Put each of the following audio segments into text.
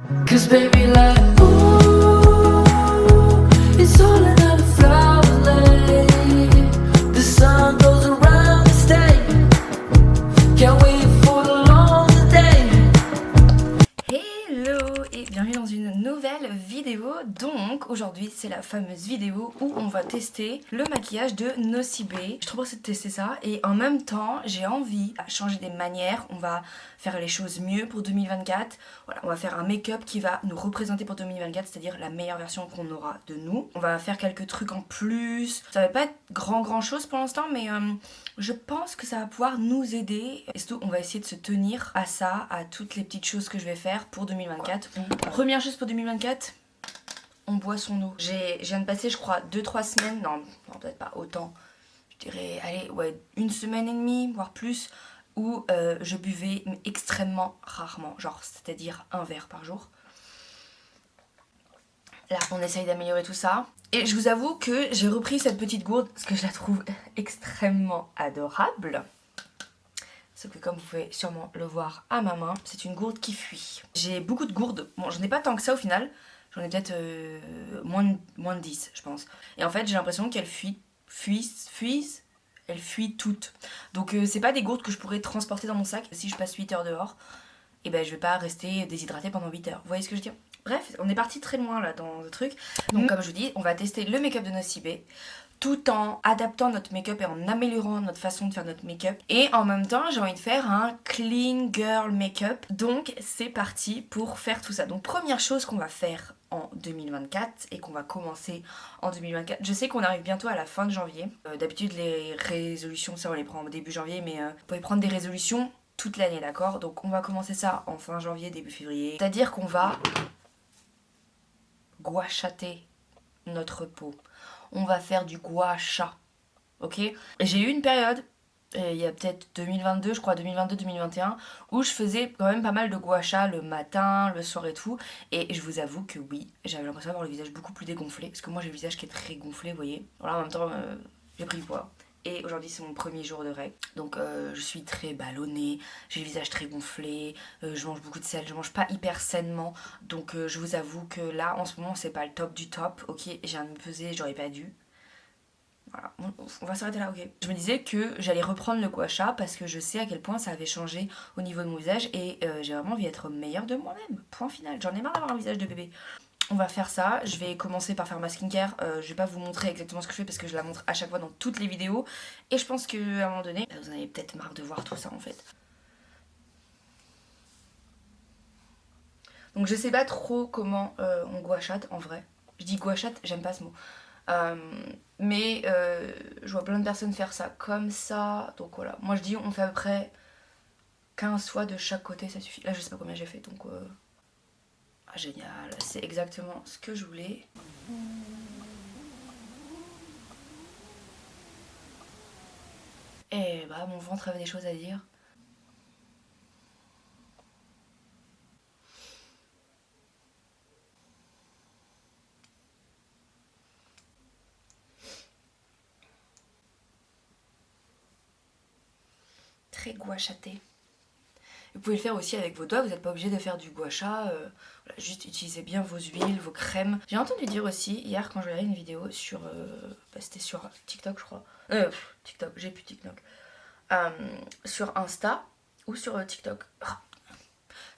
'Cause baby like ooh, it's all another flower lane. The sun goes around the state. Can't wait for the long day. Hello et bienvenue dans une nouvelle vidéo. Donc aujourd'hui c'est la fameuse vidéo où on va tester le maquillage de Nocibé. Je suis trop pressée de tester ça et en même temps j'ai envie de changer des manières. On va faire les choses mieux pour 2024. Voilà, on va faire un make-up qui va nous représenter pour 2024, c'est-à-dire la meilleure version qu'on aura de nous. On va faire quelques trucs en plus. Ça va pas être grand chose pour l'instant mais je pense que ça va pouvoir nous aider. Et surtout on va essayer de se tenir à ça, à toutes les petites choses que je vais faire pour 2024. Première chose pour 2024, on boit son eau. Je viens de passer je crois 2-3 semaines, non peut-être pas autant, je dirais allez ouais une semaine et demie voire plus, où je buvais mais extrêmement rarement, genre c'est-à-dire un verre par jour. Là on essaye d'améliorer tout ça. Et je vous avoue que j'ai repris cette petite gourde parce que je la trouve extrêmement adorable. Sauf que comme vous pouvez sûrement le voir à ma main, c'est une gourde qui fuit. J'ai beaucoup de gourdes, bon j'en ai pas tant que ça au final, j'en ai peut-être moins de 10 je pense. Et en fait j'ai l'impression qu'elles elles fuient toutes. Donc c'est pas des gourdes que je pourrais transporter dans mon sac. Si je passe 8 heures dehors, et ben je vais pas rester déshydratée pendant 8 heures. Vous voyez ce que je veux dire? Bref, on est parti très loin là dans le truc. Donc comme je vous dis, on va tester le make-up de Nocibé tout en adaptant notre make-up et en améliorant notre façon de faire notre make-up. Et en même temps, j'ai envie de faire un clean girl make-up. Donc c'est parti pour faire tout ça. Donc première chose qu'on va faire en 2024 et qu'on va commencer en 2024. Je sais qu'on arrive bientôt à la fin de janvier. D'habitude les résolutions, ça on les prend au début janvier, mais vous pouvez prendre des résolutions toute l'année, d'accord? Donc on va commencer ça en fin janvier, début février. C'est-à-dire qu'on va gouachater notre peau. On va faire du gua sha, ok? J'ai eu une période, il y a peut-être 2022, je crois 2022-2021, où je faisais quand même pas mal de gua sha le matin, le soir et tout, et je vous avoue que oui, j'avais l'impression d'avoir le visage beaucoup plus dégonflé, parce que moi j'ai le visage qui est très gonflé, vous voyez. Voilà, en même temps, j'ai pris le poids. Et aujourd'hui c'est mon premier jour de règle. Donc je suis très ballonnée, j'ai le visage très gonflé, je mange beaucoup de sel, je mange pas hyper sainement. Donc je vous avoue que là en ce moment c'est pas le top du top. Ok, j'ai viens de me peser, j'aurais pas dû. Voilà, on va s'arrêter là, ok. Je me disais que j'allais reprendre le gua sha parce que je sais à quel point ça avait changé au niveau de mon visage. Et j'ai vraiment envie d'être meilleure de moi-même. Point final, j'en ai marre d'avoir un visage de bébé. On va faire ça, je vais commencer par faire ma skincare, je vais pas vous montrer exactement ce que je fais parce que je la montre à chaque fois dans toutes les vidéos. Et je pense qu'à un moment donné, vous en avez peut-être marre de voir tout ça en fait. Donc je sais pas trop comment on gouachate en vrai. Je dis gouachate, j'aime pas ce mot. Mais je vois plein de personnes faire ça comme ça. Donc voilà, moi je dis on fait à peu près 15 fois de chaque côté, ça suffit. Là je sais pas combien j'ai fait donc... Ah, génial, c'est exactement ce que je voulais. Et bah mon ventre avait des choses à dire. Très gouachaté. Vous pouvez le faire aussi avec vos doigts, vous n'êtes pas obligé de faire du gua sha. Voilà, juste utilisez bien vos huiles, vos crèmes. J'ai entendu dire aussi, hier quand je regardais une vidéo sur... c'était sur TikTok je crois. TikTok, j'ai plus TikTok. Sur Insta ou sur TikTok.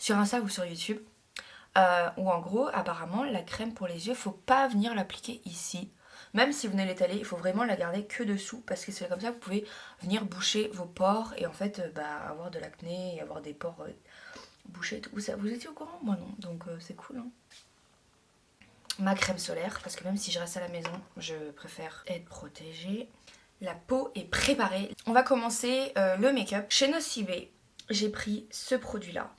Sur Insta ou sur YouTube. Où en gros, apparemment, la crème pour les yeux, faut pas venir l'appliquer ici. Même si vous venez l'étaler, il faut vraiment la garder que dessous parce que c'est comme ça que vous pouvez venir boucher vos pores et en fait avoir de l'acné et avoir des pores bouchés et tout. Vous étiez au courant? Moi non, donc c'est cool. Hein. Ma crème solaire, parce que même si je reste à la maison, je préfère être protégée. La peau est préparée. On va commencer le make-up. Chez Nocibé, j'ai pris ce produit-là.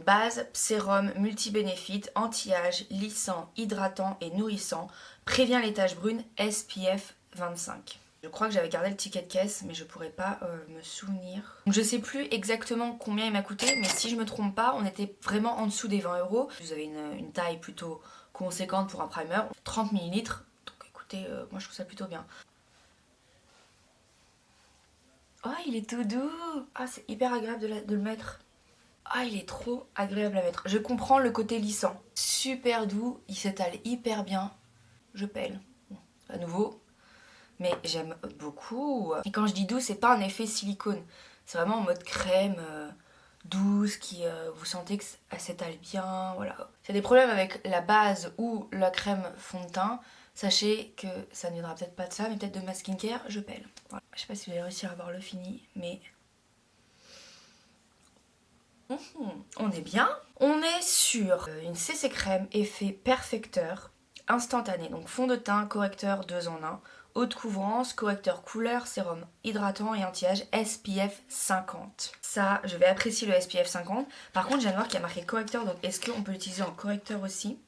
Base, sérum, multi-bénéfice, anti-âge, lissant, hydratant et nourrissant, prévient les taches brunes, SPF 25. Je crois que j'avais gardé le ticket de caisse, mais je pourrais pas me souvenir. Donc je sais plus exactement combien il m'a coûté, mais si je me trompe pas, on était vraiment en dessous des 20 €. Vous avez une taille plutôt conséquente pour un primer, 30 ml. Donc écoutez, moi je trouve ça plutôt bien. Oh, il est tout doux! Ah, c'est hyper agréable de le mettre. Ah, il est trop agréable à mettre. Je comprends le côté lissant. Super doux, il s'étale hyper bien. Je pèle. Bon, à nouveau, mais j'aime beaucoup. Et quand je dis doux, c'est pas un effet silicone. C'est vraiment en mode crème douce qui vous sentez que ça s'étale bien. Voilà. Si y a des problèmes avec la base ou la crème fond de teint, sachez que ça ne viendra peut-être pas de ça, mais peut-être de ma skincare, je pèle. Voilà. Je sais pas si vous allez réussir à voir le fini, mais on est bien. On est sur une CC crème effet perfecteur instantané. Donc fond de teint, correcteur 2 en 1, haute couvrance, correcteur couleur, sérum hydratant et anti-âge SPF 50. Ça, je vais apprécier le SPF 50. Par contre, je viens de voir qu'il y a marqué correcteur, donc est-ce qu'on peut l'utiliser en correcteur aussi?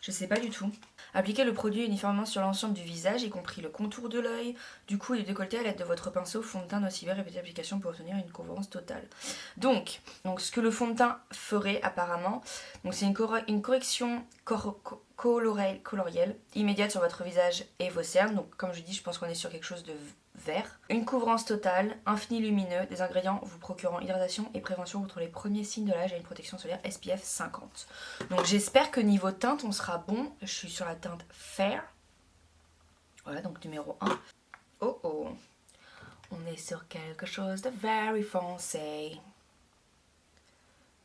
Je sais pas du tout. Appliquez le produit uniformément sur l'ensemble du visage, y compris le contour de l'œil, du cou et du décolleté à l'aide de votre pinceau fond de teint nocivé. Répétez l'application pour obtenir une couvrance totale. Donc ce que le fond de teint ferait apparemment, donc c'est une correction colorielle immédiate sur votre visage et vos cernes. Donc comme je dis, je pense qu'on est sur quelque chose de vert. Une couvrance totale, infini lumineux, des ingrédients vous procurant hydratation et prévention contre les premiers signes de l'âge et une protection solaire SPF 50. Donc j'espère que niveau teinte on sera bon. Je suis sur la teinte Fair. Voilà, donc numéro 1. Oh oh, on est sur quelque chose de very foncé.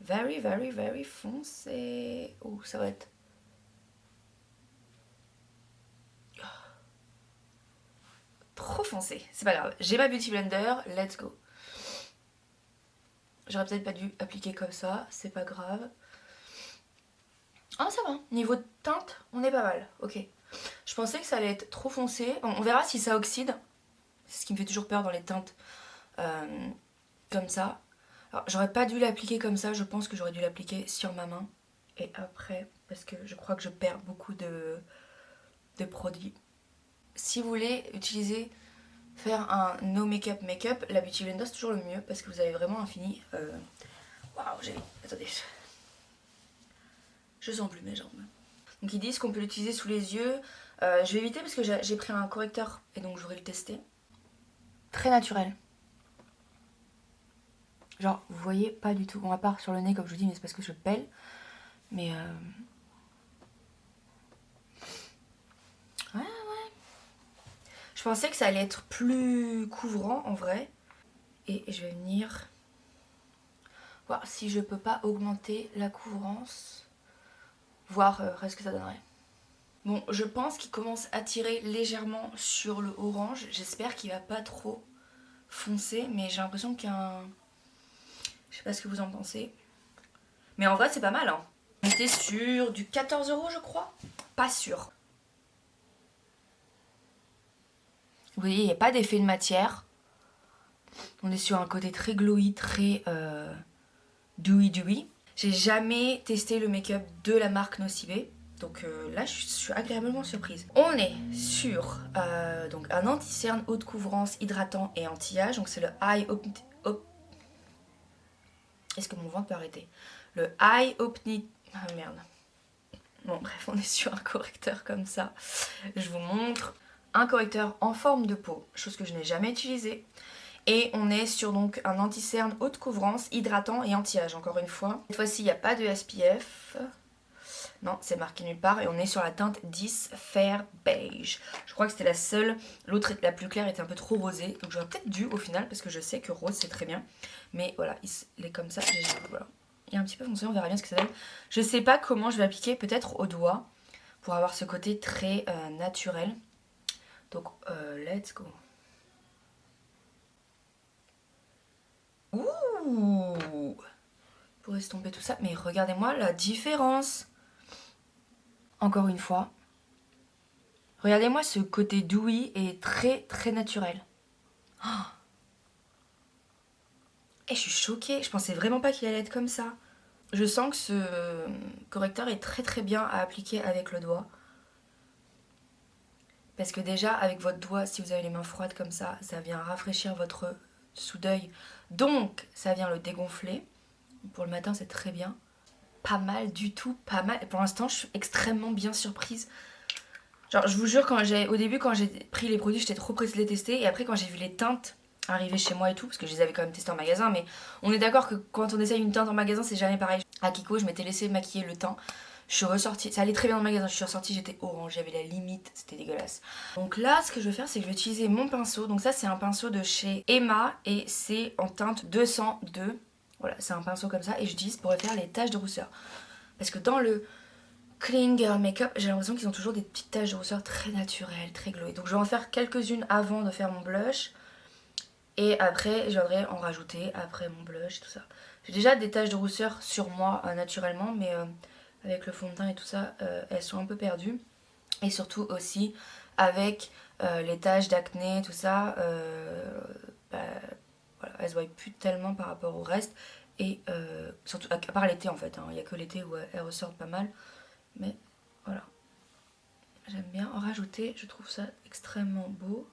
Very, very, very foncé. Oh, ça va être... trop foncé, c'est pas grave. J'ai ma Beauty Blender, let's go. J'aurais peut-être pas dû appliquer comme ça, c'est pas grave. Ah, ça va, niveau de teinte, on est pas mal, ok. Je pensais que ça allait être trop foncé. Bon, on verra si ça oxyde. C'est ce qui me fait toujours peur dans les teintes comme ça. Alors, j'aurais pas dû l'appliquer comme ça, je pense que j'aurais dû l'appliquer sur ma main. Et après, parce que je crois que je perds beaucoup de produits. Si vous voulez utiliser, faire un no make-up make-up, la Beauty Blender c'est toujours le mieux parce que vous avez vraiment un fini. Waouh, attendez. Je sens plus mes jambes. Donc ils disent qu'on peut l'utiliser sous les yeux. Je vais éviter parce que j'ai pris un correcteur et donc je voudrais le tester. Très naturel. Genre, vous voyez pas du tout. Bon, à part sur le nez comme je vous dis, mais c'est parce que je pèle. Mais ouais. Je pensais que ça allait être plus couvrant en vrai. Et je vais venir voir si je peux pas augmenter la couvrance. Voir ce que ça donnerait. Bon, je pense qu'il commence à tirer légèrement sur le orange. J'espère qu'il va pas trop foncer. Mais j'ai l'impression qu'il y a un... Je sais pas ce que vous en pensez. Mais en vrai, c'est pas mal, hein. On était sur du 14 € je crois. Pas sûr. Vous voyez, il n'y a pas d'effet de matière. On est sur un côté très glowy, très dewy. J'ai jamais testé le make-up de la marque Nocibé. Donc là, je suis agréablement surprise. On est sur donc un anti-cerne haute couvrance, hydratant et anti-âge. Donc c'est le Eye Est-ce que mon ventre peut arrêter? Le Eye Ah merde. Bon bref, on est sur un correcteur comme ça. Je vous montre. Un correcteur en forme de peau, chose que je n'ai jamais utilisée. Et on est sur donc un anti-cerne haute couvrance, hydratant et anti-âge, encore une fois. Cette fois-ci, il n'y a pas de SPF. Non, c'est marqué nulle part. Et on est sur la teinte 10 Fair Beige. Je crois que c'était la seule. L'autre, la plus claire, était un peu trop rosée. Donc j'aurais peut-être dû au final, parce que je sais que rose, c'est très bien. Mais voilà, il est comme ça. Voilà. Il est un petit peu foncé, on verra bien ce que ça donne. Je sais pas comment je vais appliquer, peut-être au doigt, pour avoir ce côté très naturel. Donc, let's go. Ouh! Pour estomper tout ça. Mais regardez-moi la différence. Encore une fois. Regardez-moi ce côté dewy et très très naturel. Oh! Et je suis choquée. Je pensais vraiment pas qu'il allait être comme ça. Je sens que ce correcteur est très très bien à appliquer avec le doigt. Parce que déjà, avec votre doigt, si vous avez les mains froides comme ça vient rafraîchir votre sous-d'œil. Donc, ça vient le dégonfler. Pour le matin, c'est très bien. Pas mal du tout, pas mal. Et pour l'instant, je suis extrêmement bien surprise. Genre, je vous jure, au début, quand j'ai pris les produits, j'étais trop pressée de les tester. Et après, quand j'ai vu les teintes arrivées chez moi et tout, parce que je les avais quand même testées en magasin, mais on est d'accord que quand on essaye une teinte en magasin, c'est jamais pareil. À Kiko, je m'étais laissé maquiller le teint. Je suis ressortie, ça allait très bien dans le magasin, je suis ressortie, j'étais orange, j'avais la limite, c'était dégueulasse. Donc là, ce que je vais faire, c'est que je vais utiliser mon pinceau. Donc ça, c'est un pinceau de chez Emma et c'est en teinte 202. Voilà, c'est un pinceau comme ça et j'utilise pour faire les taches de rousseur. Parce que dans le Clean Girl Makeup, j'ai l'impression qu'ils ont toujours des petites taches de rousseur très naturelles, très glowy. Donc je vais en faire quelques-unes avant de faire mon blush. Et après, je viendrai en rajouter après mon blush et tout ça. J'ai déjà des taches de rousseur sur moi naturellement, mais avec le fond de teint et tout ça, elles sont un peu perdues. Et surtout aussi avec les taches d'acné, tout ça, voilà, elles se voient plus tellement par rapport au reste. Et surtout, à part l'été en fait, il n'y a que l'été où elles ressortent pas mal. Mais voilà, j'aime bien en rajouter, je trouve ça extrêmement beau.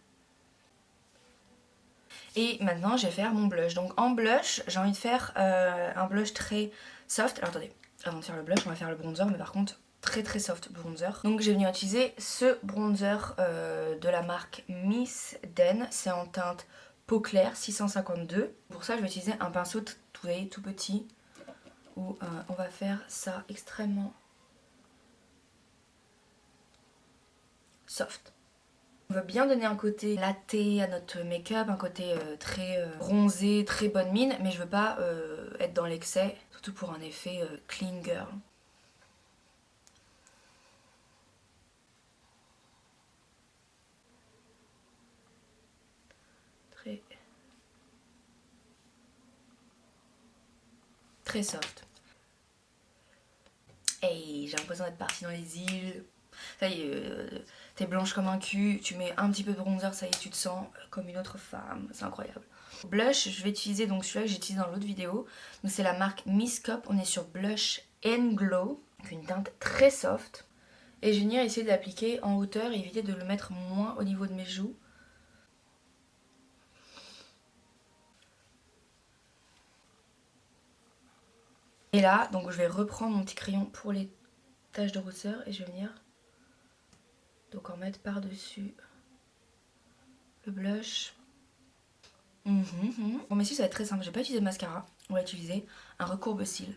Et maintenant je vais faire mon blush. Donc en blush, j'ai envie de faire un blush très soft. Alors attendez, avant de faire le blush, on va faire le bronzer, mais par contre très très soft bronzer. Donc je vais venir utiliser ce bronzer de la marque Miss Den. C'est en teinte peau claire 652. Pour ça je vais utiliser un pinceau tout petit où on va faire ça extrêmement soft. On veut bien donner un côté latte à notre make-up, un côté très bronzé, très bonne mine, mais je veux pas être dans l'excès, surtout pour un effet clean girl. Très soft. Hey, j'ai l'impression d'être partie dans les îles. Ça y est, t'es blanche comme un cul, tu mets un petit peu de bronzer, ça y est, tu te sens comme une autre femme. C'est incroyable. Blush, je vais utiliser donc celui-là que j'ai utilisé dans l'autre vidéo. Donc c'est la marque Miss Cup. On est sur Blush and Glow, donc une teinte très soft. Et je vais venir essayer d'appliquer en hauteur et éviter de le mettre moins au niveau de mes joues. Et là, donc je vais reprendre mon petit crayon pour les taches de rousseur et je vais venir donc en mettre par-dessus le blush. Bon, mais si, ça va être très simple. Je vais pas utiliser de mascara. On va utiliser un recourbe-cils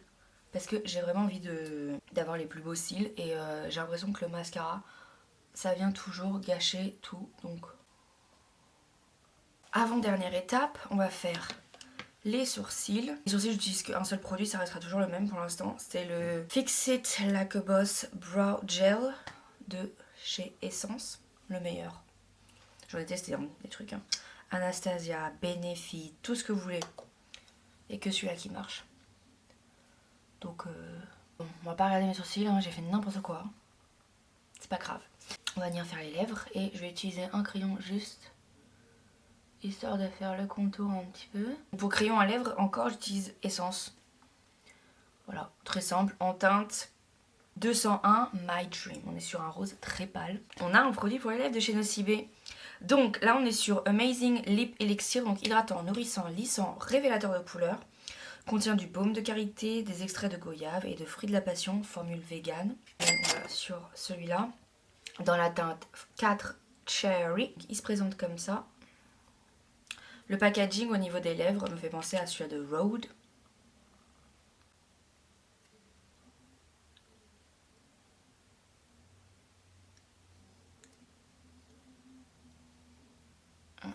parce que j'ai vraiment envie d'avoir les plus beaux cils et j'ai l'impression que le mascara, ça vient toujours gâcher tout. Donc, avant-dernière étape, on va faire les sourcils. Les sourcils, j'utilise qu'un seul produit, ça restera toujours le même pour l'instant. C'est le Fix It Like a Boss Brow Gel de chez Essence, le meilleur. J'en ai testé des trucs. Anastasia, Benefit, tout ce que vous voulez. Et que celui-là qui marche. Donc, bon, on va pas regarder mes sourcils, j'ai fait n'importe quoi. C'est pas grave. On va venir faire les lèvres et je vais utiliser un crayon juste histoire de faire le contour un petit peu. Pour crayon à lèvres, encore, j'utilise Essence. Voilà, très simple, en teinte 201 My Dream. On est sur un rose très pâle. On a un produit pour les lèvres de chez Nocibé. Donc là, on est sur Amazing Lip Elixir, donc hydratant, nourrissant, lissant, révélateur de couleur. Contient du baume de karité, des extraits de goyave et de fruits de la passion, formule vegan. Et voilà, sur celui-là, dans la teinte 4 Cherry. Il se présente comme ça. Le packaging au niveau des lèvres me fait penser à celui de Rhode.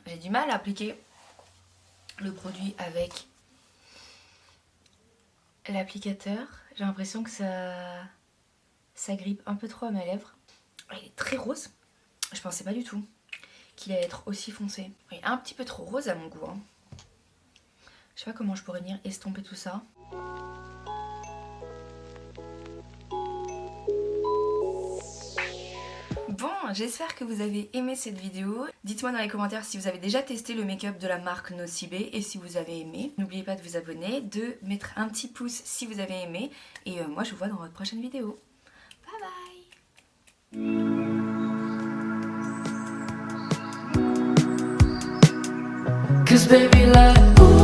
J'ai du mal à appliquer le produit avec l'applicateur. J'ai l'impression que ça grippe un peu trop à mes lèvres. Il est très rose. Je pensais pas du tout qu'il allait être aussi foncé. Il est un petit peu trop rose à mon goût. Je sais pas comment je pourrais venir estomper tout ça. Bon, j'espère que vous avez aimé cette vidéo. Dites-moi dans les commentaires si vous avez déjà testé le make-up de la marque Nocibé et si vous avez aimé. N'oubliez pas de vous abonner, de mettre un petit pouce si vous avez aimé. Et moi, je vous vois dans votre prochaine vidéo. Bye bye. Cause baby like, ooh.